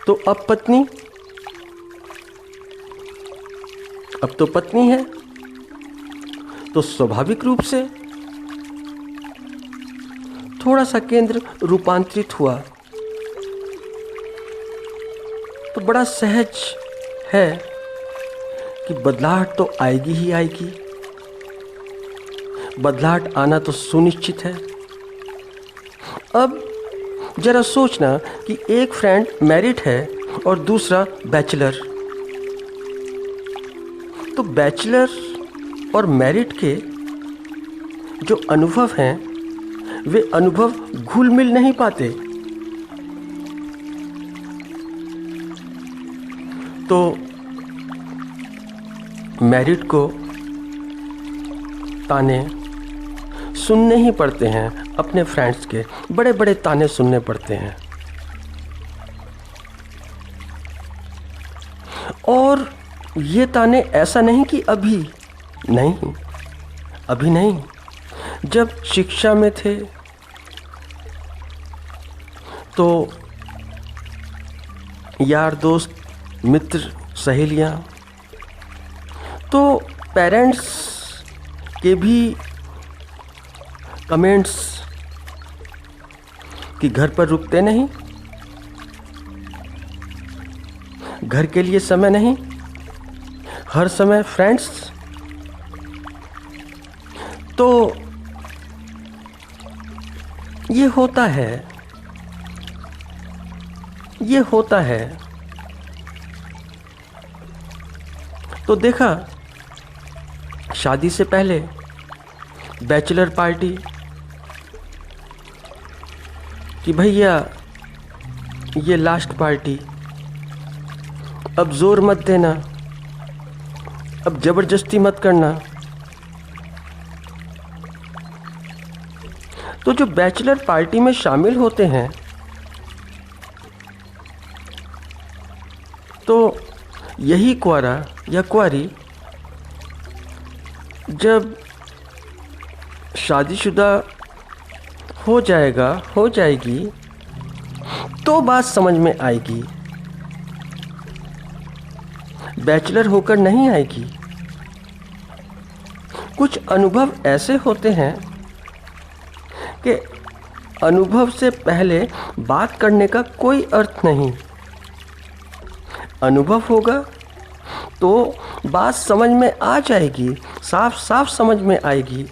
तो अब पत्नी, अब तो पत्नी है, तो स्वाभाविक रूप से थोड़ा सा केंद्र रूपांतरित हुआ। तो बड़ा सहज है कि बदलाहट तो आएगी ही आएगी, बदलाहट आना तो सुनिश्चित है। अब जरा सोचना कि एक फ्रेंड मैरिड है और दूसरा बैचलर। तो बैचलर और मैरिड के जो अनुभव हैं वे अनुभव घुल मिल नहीं पाते। तो मैरिड को ताने सुनने ही पड़ते हैं, अपने फ्रेंड्स के बड़े बड़े ताने सुनने पड़ते हैं। और ये ताने ऐसा नहीं कि अभी नहीं, जब शिक्षा में थे तो यार दोस्त, मित्र, सहेलियां, तो पेरेंट्स के भी कमेंट्स कि घर पर रुकते नहीं, घर के लिए समय नहीं, हर समय फ्रेंड्स। तो ये होता है। तो देखा, शादी से पहले बैचलर पार्टी कि भैया ये लास्ट पार्टी, अब जोर मत देना, अब जबरदस्ती मत करना। तो जो बैचलर पार्टी में शामिल होते हैं तो यही कुंवारा या कुंवारी जब शादीशुदा हो जाएगी तो बात समझ में आएगी, बैचलर होकर नहीं आएगी। कुछ अनुभव ऐसे होते हैं कि अनुभव से पहले बात करने का कोई अर्थ नहीं। अनुभव होगा तो बात समझ में आ जाएगी, साफ साफ समझ में आएगी।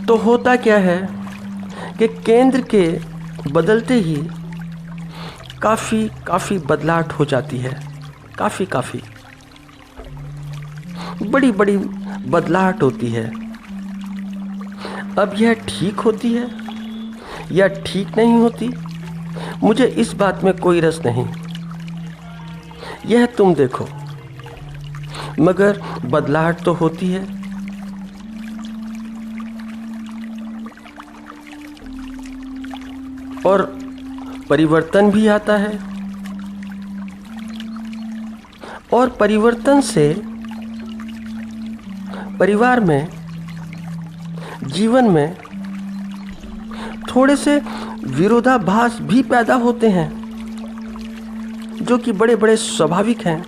तो होता क्या है कि केंद्र के बदलते ही काफ़ी बदलाहट हो जाती है, काफ़ी बड़ी बदलाहट होती है। अब यह ठीक होती है या ठीक नहीं होती, मुझे इस बात में कोई रस नहीं, यह तुम देखो, मगर बदलाहट तो होती है। और परिवर्तन भी आता है, और परिवर्तन से परिवार में, जीवन में थोड़े से विरोधाभास भी पैदा होते हैं, जो कि बड़े बड़े स्वाभाविक हैं।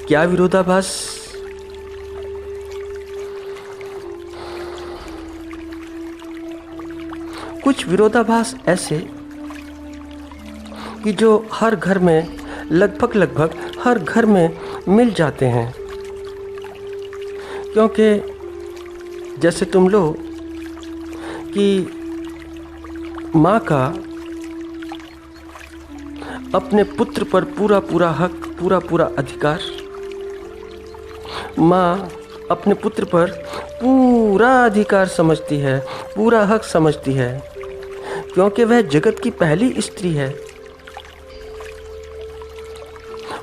क्या विरोधाभास? कुछ विरोधाभास ऐसे कि जो हर घर में लगभग हर घर में मिल जाते हैं। क्योंकि जैसे तुम लोग कि माँ का अपने पुत्र पर पूरा हक, पूरा अधिकार, माँ अपने पुत्र पर पूरा अधिकार समझती है, पूरा हक समझती है, क्योंकि वह जगत की पहली स्त्री है,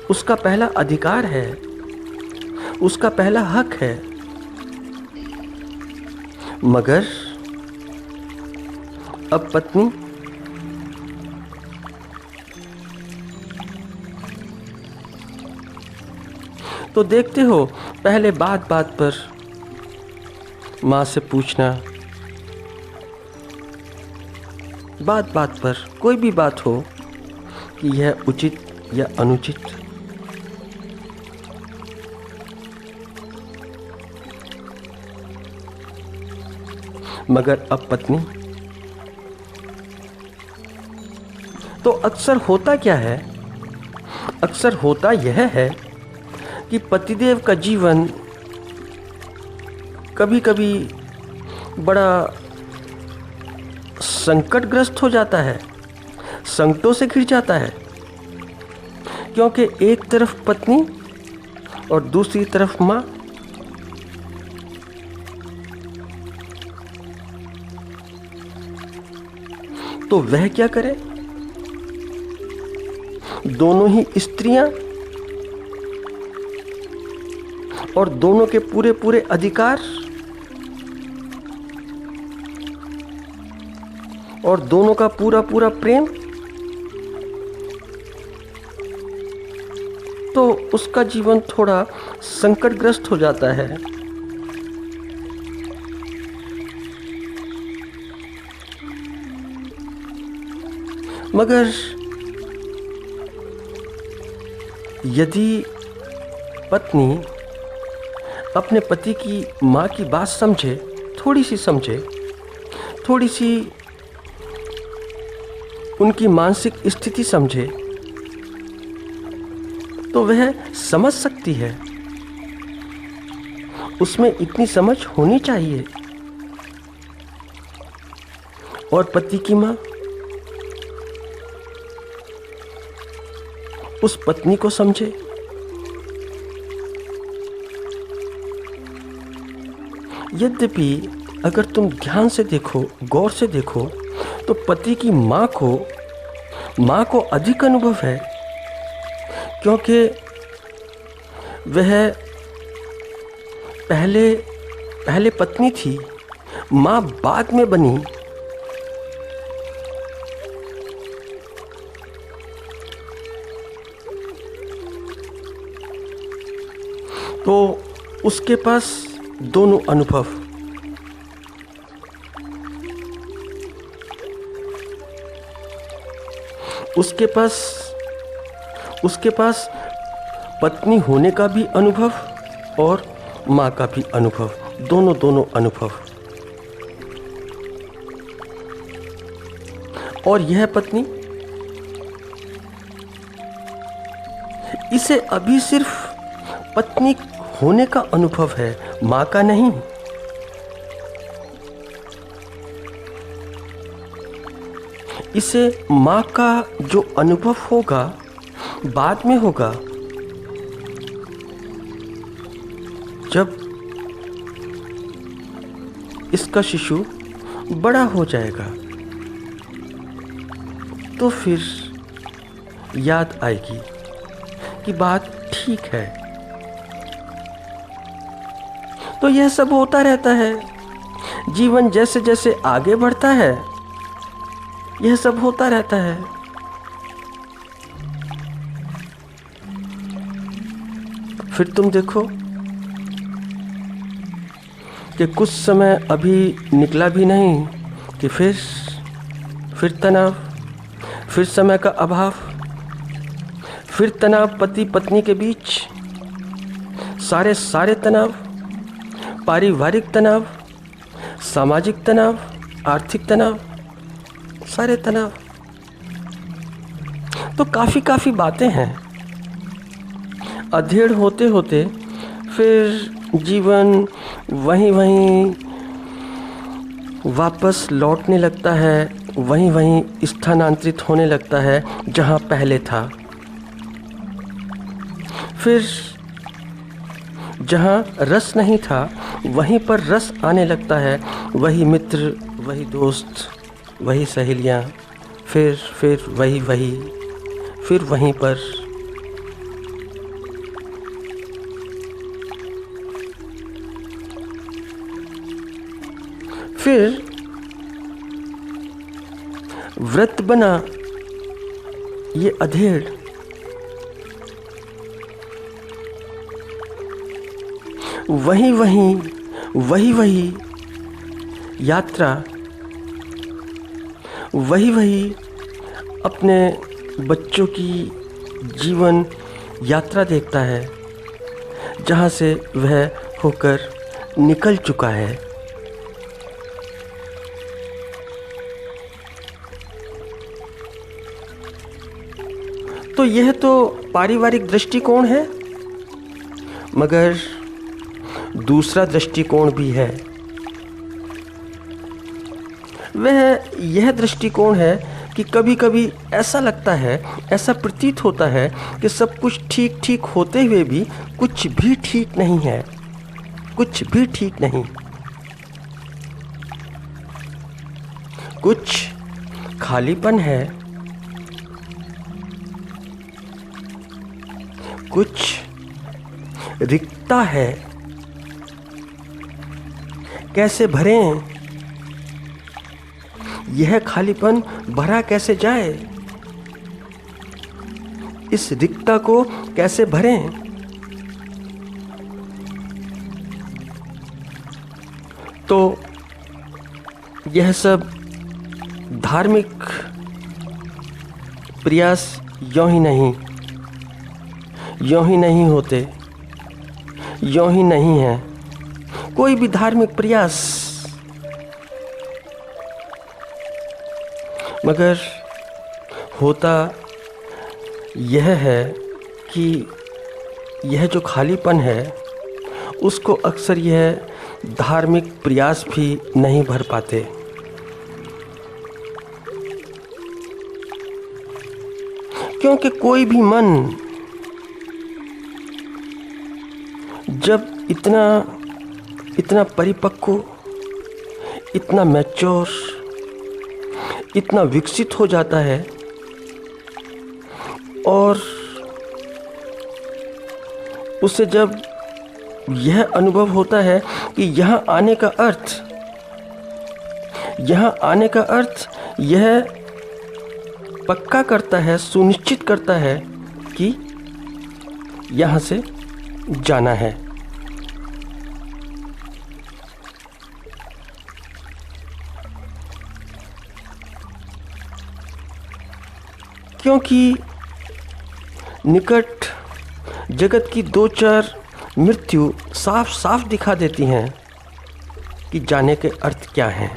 उसका पहला अधिकार है, उसका पहला हक है। मगर अब पत्नी तो देखते हो, पहले बात पर माँ से पूछना बात बात पर कोई भी बात हो कि यह उचित या अनुचित। मगर अब पत्नी तो अक्सर होता क्या है, अक्सर होता यह है कि पतिदेव का जीवन कभी कभी बड़ा संकटग्रस्त हो जाता है, संकटों से घिर जाता है, क्योंकि एक तरफ पत्नी और दूसरी तरफ माँ। तो वह क्या करे? दोनों ही स्त्रियां और दोनों के पूरे पूरे अधिकार और दोनों का पूरा पूरा प्रेम, तो उसका जीवन थोड़ा संकटग्रस्त हो जाता है। मगर यदि पत्नी अपने पति की माँ की बात समझे, थोड़ी सी समझे, थोड़ी सी उनकी मानसिक स्थिति समझे, तो वह समझ सकती है। उसमें इतनी समझ होनी चाहिए। और पति की माँ उस पत्नी को समझे। यद्यपि अगर तुम ध्यान से देखो, गौर से देखो, तो पति की माँ को अधिक अनुभव है, क्योंकि वह पहले पत्नी थी, माँ बाद में बनी। तो उसके पास दोनों अनुभव, उसके पास पत्नी होने का भी अनुभव और माँ का भी अनुभव, दोनों अनुभव। और यह पत्नी, इसे अभी सिर्फ पत्नी होने का अनुभव है, माँ का नहीं। इसे माँ का जो अनुभव होगा बाद में होगा, जब इसका शिशु बड़ा हो जाएगा, तो फिर याद आएगी कि बात ठीक है। तो यह सब होता रहता है। जीवन जैसे जैसे आगे बढ़ता है, यह सब होता रहता है। फिर तुम देखो कि कुछ समय अभी निकला भी नहीं कि फिर तनाव, फिर समय का अभाव, फिर तनाव पति पत्नी के बीच, सारे तनाव, पारिवारिक तनाव, सामाजिक तनाव, आर्थिक तनाव, सारे तनाव। तो काफ़ी बातें हैं। अधेड़ होते होते फिर जीवन वहीं वापस लौटने लगता है, वहीं स्थानांतरित होने लगता है जहाँ पहले था। फिर जहाँ रस नहीं था, वहीं पर रस आने लगता है। वही मित्र, वही दोस्त, वही सहेलियाँ, फिर वही फिर वहीं पर। फिर व्रत बना ये अधेड़। वही यात्रा, वही वही अपने बच्चों की जीवन यात्रा देखता है जहाँ से वह होकर निकल चुका है। तो यह तो पारिवारिक दृष्टिकोण है, मगर दूसरा दृष्टिकोण भी है। वह यह दृष्टिकोण है कि कभी कभी ऐसा लगता है, ऐसा प्रतीत होता है कि सब कुछ ठीक ठीक होते हुए भी कुछ भी ठीक नहीं है, कुछ भी ठीक नहीं। कुछ खालीपन है, कुछ रिक्तता है। कैसे भरें? यह खालीपन भरा कैसे जाए? इस रिक्तता को कैसे भरें? तो यह सब धार्मिक प्रयास यूं ही नहीं होते, यूं ही नहीं है कोई भी धार्मिक प्रयास। मगर होता यह है कि यह जो खालीपन है उसको अक्सर यह धार्मिक प्रयास भी नहीं भर पाते। क्योंकि कोई भी मन जब इतना परिपक्व, इतना मैच्योर, इतना विकसित हो जाता है और उससे जब यह अनुभव होता है कि यहाँ आने का अर्थ यह पक्का करता है, सुनिश्चित करता है कि यहाँ से जाना है। क्योंकि निकट जगत की दो चार मृत्यु साफ साफ दिखा देती हैं कि जाने के अर्थ क्या हैं।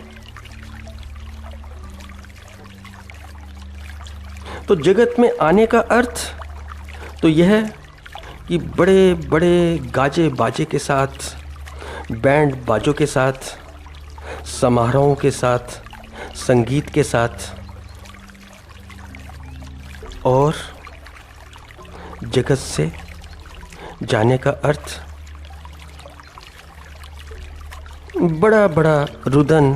तो जगत में आने का अर्थ तो यह कि बड़े बड़े गाजे बाजे के साथ, बैंड बाजों के साथ, समारोहों के साथ, संगीत के साथ, और जगत से जाने का अर्थ बड़ा बड़ा रुदन,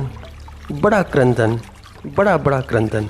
बड़ा क्रंदन, बड़ा बड़ा क्रंदन।